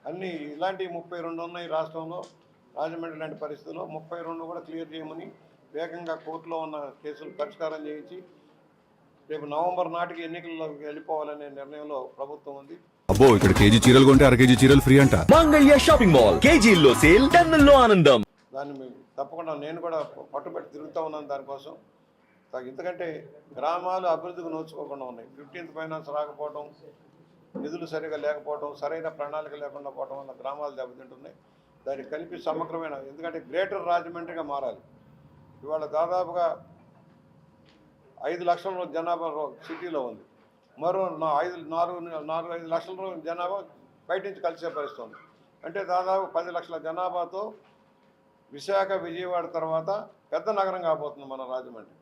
అన్నీ ఇలాంటి 32 ఉన్నాయి రాష్ట్రంలో. రాజమండ్రి లాంటి పరిస్థితుల్లో 32 కూడా క్లియర్ చేయమని వేగంగా కోర్టులో ఉన్న కేసులు పరిష్కారం చేయించి రేపు నవంబర్ నాటికి ఎన్నికల్లోకి వెళ్ళిపోవాలనే నిర్ణయంలో ప్రభుత్వం ఉంది. అబ్బో, ఇక్కడ కేజీ చీరలు కొంటే అర కేజీ చీరలు ఫ్రీ అంట. మంగళ్య షాపింగ్ మాల్, కేజీల్లో సేల్, టన్నుల్లో ఆనందం. దాన్ని తప్పకుండా నేను కూడా పట్టుబట్టి తిరుగుతూ ఉన్నాను దానికోసం. ఎందుకంటే గ్రామాలు అభివృద్ధికి నోచుకోకుండా ఉన్నాయి. 15th ఫైనాన్స్ రాకపోవడం, నిధులు సరిగా లేకపోవడం, సరైన ప్రణాళిక లేకుండా పోవడం వల్ల గ్రామాలు దెబ్బతింటున్నాయి. దానికి కలిపి సమగ్రమైన, ఎందుకంటే గ్రేటర్ రాజమండ్రిగా మారాలి. ఇవాళ దాదాపుగా 5 లక్షల జనాభా సిటీలో ఉంది. మరో 4-5 లక్షల జనాభా బయట నుంచి కలిసే పరిస్థితి ఉంది. అంటే దాదాపు 10 లక్షల జనాభాతో విశాఖ, విజయవాడ తర్వాత పెద్ద నగరం కాబోతుంది మన రాజమండ్రి.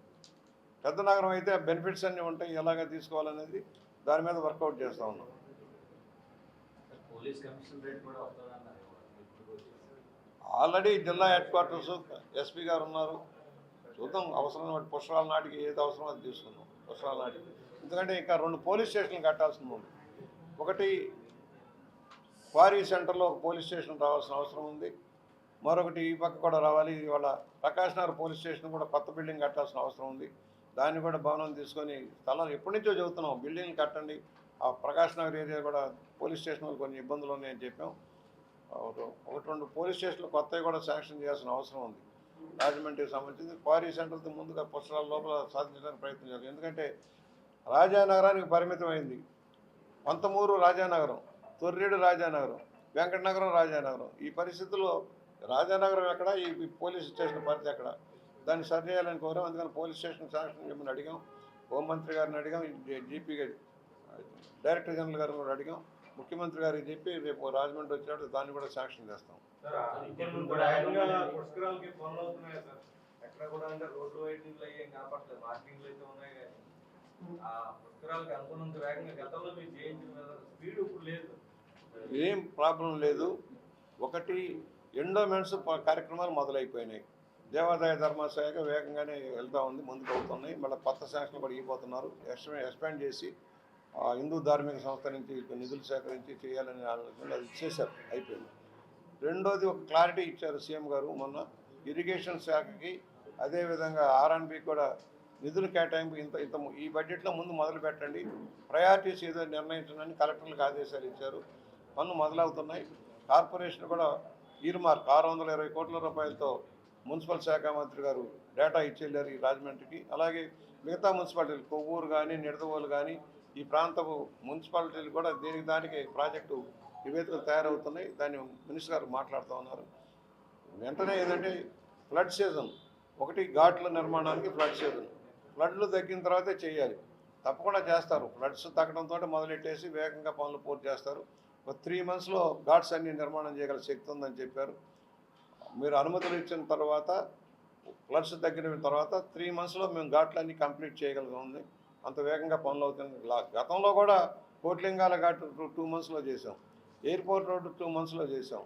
పెద్ద నగరం అయితే బెనిఫిట్స్ అన్నీ ఉంటాయి, ఎలాగ తీసుకోవాలనేది దాని మీద వర్కౌట్ చేస్తూ ఉన్నాం. ఆల్రెడీ జిల్లా హెడ్ క్వార్టర్స్ ఎస్పీ గారు ఉన్నారు. చూద్దాం, అవసరం బట్టి పుష్కరాల నాటికి ఏది అవసరమో అది తీసుకుందాం. పుష్కరాల నాటికి ఎందుకంటే ఇంకా 2 పోలీస్ స్టేషన్లు కట్టాల్సింది ఉంది. ఒకటి క్వారీ సెంటర్లో ఒక పోలీస్ స్టేషన్ రావాల్సిన అవసరం ఉంది. మరొకటి ఈ పక్క కూడా రావాలి. ఇవాళ ప్రకాష్ నగర్ పోలీస్ స్టేషన్ కూడా కొత్త బిల్డింగ్ కట్టాల్సిన అవసరం ఉంది. దాన్ని కూడా భవనం తీసుకొని స్థలం ఎప్పటి నుంచో చెబుతున్నాం, బిల్డింగ్లు కట్టండి. ఆ ప్రకాష్ నగర్ ఏరియా కూడా పోలీస్ స్టేషన్ కొన్ని ఇబ్బందులు ఉన్నాయని చెప్పాం. 1-2 పోలీస్ స్టేషన్లు కొత్తవి కూడా శాంక్షన్ చేయాల్సిన అవసరం ఉంది. రాజమండ్రికి సంబంధించి క్వారీ సెంటర్తో ముందుగా పుష్కరాల లోపల సాధించడానికి ప్రయత్నం చేయాలి. ఎందుకంటే రాజానగరానికి పరిమితమైంది. పంతమూరు రాజానగరం, తొర్రేడు రాజానగరం, వెంకటనగరం రాజానగరం. ఈ పరిస్థితుల్లో రాజానగరం ఎక్కడ, ఈ పోలీస్ స్టేషన్ పరిధి ఎక్కడ, దాన్ని సరి చేయాలని కోరాం. అందుకని పోలీస్ స్టేషన్ శాంక్షన్ చేయమని అడిగాం. హోంమంత్రి గారిని అడిగాం, జీపీ డైరెక్టర్ జనరల్ గారిని కూడా అడిగాం. ముఖ్యమంత్రి గారికి చెప్పి రేపు రాజమండ్రి వచ్చినప్పుడు దాన్ని కూడా శాంక్షన్ చేస్తాం. ఏం ప్రాబ్లం లేదు. ఒకటి ఎండోమెంట్స్ కార్యక్రమాలు మొదలైపోయినాయి. దేవాదాయ ధర్మశాఖ వేగంగానే వెళ్తూ ఉంది, ముందుకు అవుతున్నాయి. మళ్ళీ కొత్త శాంక్షన్ కూడా ఇవ్వబోతున్నారు. ఎక్స్పాండ్ చేసి హిందూ ధార్మిక సంస్థ నుంచి నిధులు సేకరించి చేయాలని ఆలోచన అది ఇచ్చేశారు, అయిపోయింది. రెండోది ఒక క్లారిటీ ఇచ్చారు సీఎం గారు మొన్న ఇరిగేషన్ శాఖకి, అదేవిధంగా R&B కూడా నిధులు కేటాయింపు ఇంత ఈ బడ్జెట్లో ముందు మొదలు పెట్టండి, ప్రయారిటీస్ ఏదో నిర్ణయించండి కలెక్టర్లకు ఆదేశాలు ఇచ్చారు. పనులు మొదలవుతున్నాయి. కార్పొరేషన్ కూడా ఈర్మార్క్ 620 కోట్ల రూపాయలతో మున్సిపల్ శాఖ మంత్రి గారు డేటా ఇచ్చెళ్ళారు ఈ రాజమండ్రికి. అలాగే మిగతా మున్సిపాలిటీలు కొవ్వూరు కానీ, నిడదవోలు కానీ, ఈ ప్రాంతపు మున్సిపాలిటీలు కూడా దానికి ప్రాజెక్టు నివేదికలు తయారవుతున్నాయి. దాన్ని మినిస్టర్ గారు మాట్లాడుతూ ఉన్నారు. వెంటనే ఏదంటే ఫ్లడ్ సీజన్, ఒకటి ఘాట్ల నిర్మాణానికి ఫ్లడ్ సీజన్, ఫ్లడ్లు తగ్గిన తర్వాతే చేయాలి. తప్పకుండా చేస్తారు. ఫ్లడ్స్ తగ్గడంతో మొదలెట్టేసి వేగంగా పనులు పూర్తి చేస్తారు. ఒక 3 monthsలో ఘాట్స్ అన్ని నిర్మాణం చేయగల శక్తి ఉందని చెప్పారు. మీరు అనుమతులు ఇచ్చిన తర్వాత, ఫ్లడ్స్ తగ్గిన తర్వాత 3 monthsలో మేము ఘాట్లన్నీ కంప్లీట్ చేయగలుగుతుంది. అంత వేగంగా పనులు అవుతుంది. గతంలో కూడా కోట్లింగాల ఘాట్ 2 monthsలో చేసాం, ఎయిర్పోర్ట్ రోడ్డు 2 monthsలో చేసాం,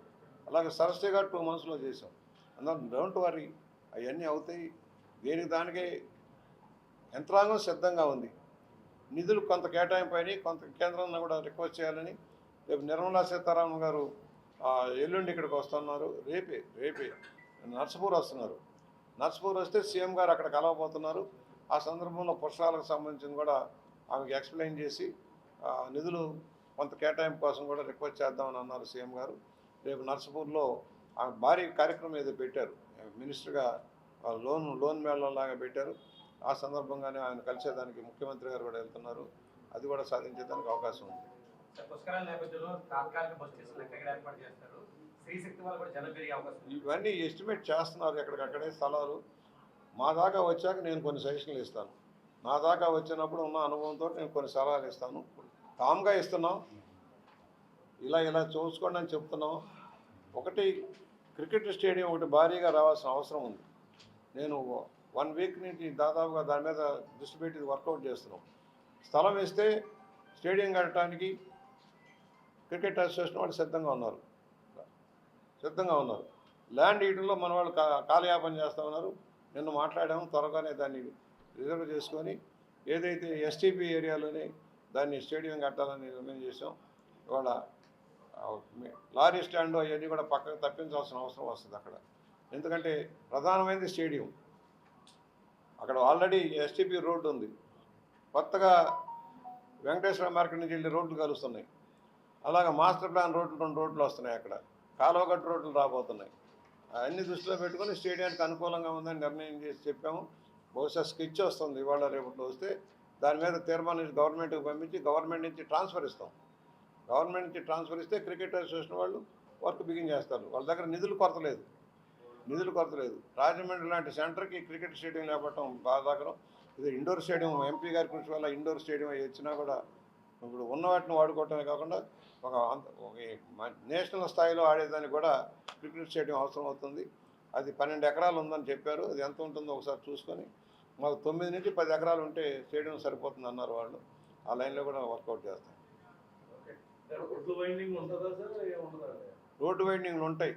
అలాగే సరస్వతి ఘాట్ 2 monthsలో చేసాం. అందువల్ల డోంట్ వరీ, అవన్నీ అవుతాయి. దేనికి దానికే యంత్రాంగం సిద్ధంగా ఉంది. నిధులు కొంత కేటాయింపైన కొంత కేంద్రాన్ని కూడా రిక్వెస్ట్ చేయాలని రేపు నిర్మలా సీతారామన్ గారు ఎల్లుండి ఇక్కడికి వస్తున్నారు. రేపే నర్సపూర్ వస్తున్నారు. నర్సపూర్ వస్తే సీఎం గారు అక్కడ కలవబోతున్నారు. ఆ సందర్భంలో పుష్కరాలకు సంబంధించి కూడా ఆమెకు ఎక్స్ప్లెయిన్ చేసి నిధులు కొంత కేటాయింపు కోసం కూడా రిక్వెస్ట్ చేద్దామని అన్నారు సీఎం గారు. రేపు నర్సపూర్లో ఆమె భారీ కార్యక్రమం ఏదో పెట్టారు, మినిస్టర్గా లోన్ మేళలాగా పెట్టారు. ఆ సందర్భంగానే ఆయన కలిసేదానికి ముఖ్యమంత్రి గారు కూడా వెళ్తున్నారు. అది కూడా సాధించేదానికి అవకాశం ఉంది. ఇవన్నీ ఎస్టిమేట్ చేస్తున్నారు ఎక్కడికక్కడే స్థలాలు. మా దాకా వచ్చాక నేను కొన్ని సజెషన్లు ఇస్తాను. నా దాకా వచ్చినప్పుడు ఉన్న అనుభవంతో నేను కొన్ని సలహాలు ఇస్తాను. కామ్గా ఇస్తున్నాం, ఇలా చూసుకోండి అని చెప్తున్నాం. ఒకటి క్రికెట్ స్టేడియం ఒకటి భారీగా రావాల్సిన అవసరం ఉంది. నేను 1 week నుంచి దాదాపుగా దాని మీద దృష్టి పెట్టి వర్కౌట్ చేస్తున్నాం. స్థలం ఇస్తే స్టేడియం కట్టడానికి క్రికెట్ అసోసియేషన్ వాళ్ళు సిద్ధంగా ఉన్నారు. ల్యాండ్ ఇటులో మన వాళ్ళు కాలయాపన చేస్తూ ఉన్నారు. నిన్న మాట్లాడాము, త్వరగానే దాన్ని రిజర్వ్ చేసుకొని ఏదైతే STP ఏరియాలోనే దాన్ని స్టేడియం కట్టాలని నిర్ణయం చేసాం. ఇవాళ లారీ స్టాండ్ అవన్నీ కూడా పక్కకు తప్పించాల్సిన అవసరం వస్తుంది అక్కడ. ఎందుకంటే ప్రధానమైనది స్టేడియం. అక్కడ ఆల్రెడీ ఎస్టీపీ రోడ్డు ఉంది, కొత్తగా వెంకటేశ్వర మార్కెట్ నుంచి వెళ్ళి రోడ్లు కలుస్తున్నాయి. అలాగే మాస్టర్ ప్లాన్ రోడ్లు 2 రోడ్లు వస్తున్నాయి, అక్కడ కాలువగట్టు రోడ్లు రాబోతున్నాయి. అన్ని దృష్టిలో పెట్టుకొని స్టేడియానికి అనుకూలంగా ఉందని నిర్ణయం చేసి చెప్పాము. బహుశా స్కెచ్ వస్తుంది ఇవాళ రేపట్లో, వస్తే దాని మీద తీర్మానం గవర్నమెంట్కి పంపించి గవర్నమెంట్ నుంచి ట్రాన్స్ఫర్ ఇస్తాం. గవర్నమెంట్ నుంచి ట్రాన్స్ఫర్ ఇస్తే క్రికెట్ అసోసియేషన్ వాళ్ళు వర్క్ బిగిన్ చేస్తారు. వాళ్ళ దగ్గర నిధులు కొరత లేదు. రాజమండ్రి లాంటి సెంటర్కి క్రికెట్ స్టేడియం లేకపోవటం బాధాకరం. ఇది ఇండోర్ స్టేడియం, ఎంపీ గారి కృషి వల్ల ఇండోర్ స్టేడియం వచ్చినా కూడా ఇప్పుడు ఉన్న వాటిని వాడుకోవటమే కాకుండా ఒక నేషనల్ స్థాయిలో ఆడేదానికి కూడా క్రికెట్ స్టేడియం అవసరం అవుతుంది. అది 12 ఎకరాలు ఉందని చెప్పారు. అది ఎంత ఉంటుందో ఒకసారి చూసుకొని, మాకు 9 నుంచి 10 ఎకరాలు ఉంటే స్టేడియం సరిపోతుంది అన్నారు వాళ్ళు. ఆ లైన్లో కూడా వర్కౌట్ చేస్తాం. రోడ్డు వైండింగ్లు ఉంటాయి.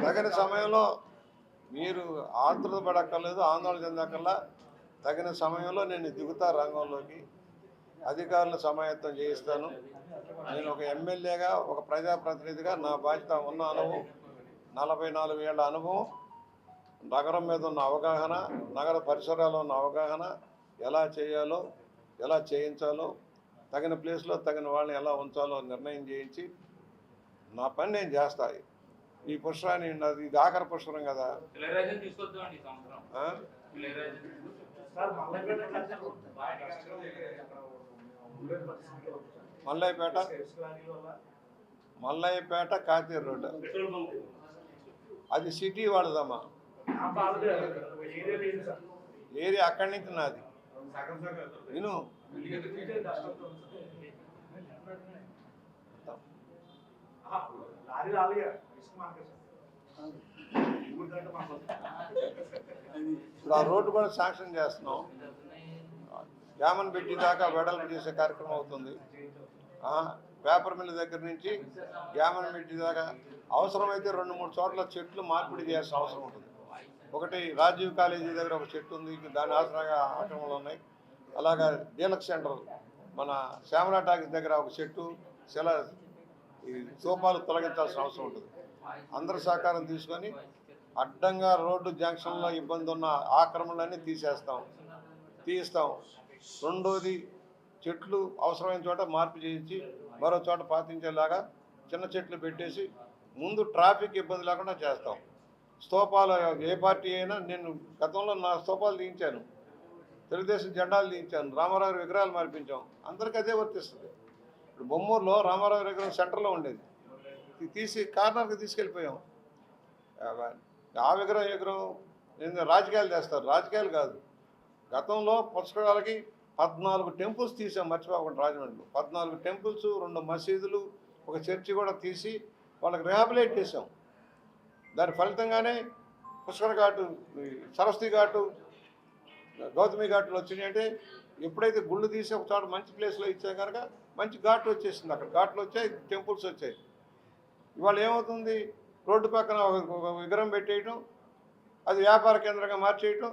తగిన సమయంలో మీరు ఆతృత పడక్కర్లేదు, ఆందోళన చెందక్కర్లా. తగిన సమయంలో నేను దిగుతా రంగంలోకి, అధికారులను సమాయత్తం చేయిస్తాను. నేను ఒక ఎమ్మెల్యేగా, ఒక ప్రజాప్రతినిధిగా నా బాధ్యత ఉన్న అనుభవం, 44 ఏళ్ల అనుభవం, నగరం మీద ఉన్న అవగాహన, నగర పరిసరాల్లో ఉన్న అవగాహన, ఎలా చేయాలో, ఎలా చేయించాలో, తగిన ప్లేస్లో తగిన వాళ్ళని ఎలా ఉంచాలో నిర్ణయం చేయించి నా పని నేను చేస్తా. ఈ పుష్కరాన్ని ఇది ఆఖరి పుష్కరం కదా. మల్లయ్యపేట కాతీర్ రోడ్డు అది సిటీ వాళ్ళదమ్మా. ఏరియా అక్కడి నుంచి నాది. నేను ఇప్పుడు ఆ రోడ్డు కూడా శాంక్షన్ చేస్తున్నాం. జామన్ పెట్టి దాకా వెడల్పు చేసే కార్యక్రమం అవుతుంది. పేపర్ మిల్ దగ్గర నుంచి జామన్ పెట్టి దాకా అవసరమైతే 2-3 చోట్ల చెట్లు మార్పిడి చేయాల్సిన అవసరం ఉంటుంది. ఒకటి రాజీవ్ కాలేజీ దగ్గర ఒక చెట్టు ఉంది, దాని ఆసరాగా ఆక్రమణలు ఉన్నాయి. అలాగా డీలక్స్ సెంటర్ మన శ్యామలా టాకీస్ దగ్గర ఒక చెట్టు, ఈ సోపాలు తొలగించాల్సిన అవసరం ఉంటుంది. అందరి సహకారం తీసుకొని అడ్డంగా రోడ్డు జంక్షన్లో ఇబ్బంది ఉన్న ఆక్రమణలన్నీ తీస్తాం. రెండోది, చెట్లు అవసరమైన చోట మార్పు చేయించి మరో చోట పాతించేలాగా చిన్న చెట్లు పెట్టేసి ముందు ట్రాఫిక్ ఇబ్బంది లేకుండా చేస్తాం. స్తూపాలు ఏ పార్టీ అయినా, నేను గతంలో నా స్తూపాలు తీయించాను, తెలుగుదేశం జెండాలు తీయించాను, రామారావు విగ్రహాలు మార్పించాం. అందరికీ అదే వర్తిస్తుంది. ఇప్పుడు బొమ్మూరులో రామారావు విగ్రహం సెంటర్లో ఉండేది, తీసి కార్నర్కి తీసుకెళ్ళిపోయాం. ఆ విగ్రహం రాజకీయాలు చేస్తారు, రాజకీయాలు కాదు. గతంలో పుష్కరాలకి 14 టెంపుల్స్ తీసాం, మర్చిపోకుండా. రాజమండ్రిలో 14 టెంపుల్స్, 2 మసీదులు, ఒక చర్చి కూడా తీసి వాళ్ళకి రిహాబిలేట్ చేసాం. దాని ఫలితంగానే పుష్కర ఘాటు, సరస్వతి ఘాటు, గౌతమి ఘాట్లు వచ్చినాయి. అంటే ఎప్పుడైతే గుళ్ళు తీసి ఒక చోట మంచి ప్లేస్లో ఇచ్చాయి కనుక మంచి ఘాట్లు వచ్చేసింది. అక్కడ ఘాట్లు వచ్చాయి, టెంపుల్స్ వచ్చాయి. ఇవాళ ఏమవుతుంది, రోడ్డు పక్కన ఒక విగ్రహం పెట్టేయటం, అది వ్యాపార కేంద్రంగా మార్చేయటం,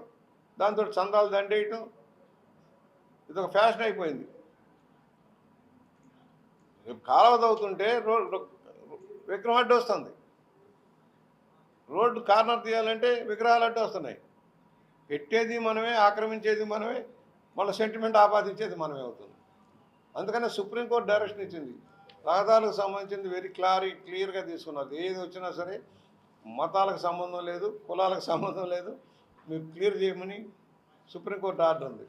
దాంతో చందాలు దండేయటం, ఇది ఒక ఫ్యాషన్ అయిపోయింది. కాలువ తవ్వుతుంటే విగ్రహం అడ్డు వస్తుంది, రోడ్డు కార్నర్ తీయాలంటే విగ్రహాలు అడ్డు వస్తున్నాయి. పెట్టేది మనమే, ఆక్రమించేది మనమే, మళ్ళీ సెంటిమెంట్ ఆపాదించేది మనమే అవుతుంది. అందుకనే సుప్రీంకోర్టు డైరెక్షన్ ఇచ్చింది, రహదారులకు సంబంధించింది వెరీ క్లియర్గా తీసుకున్నారు. ఏది వచ్చినా సరే మతాలకు సంబంధం లేదు, కులాలకు సంబంధం లేదు, మీరు క్లియర్ చేయమని సుప్రీంకోర్టు ఆర్డర్ ఉంది.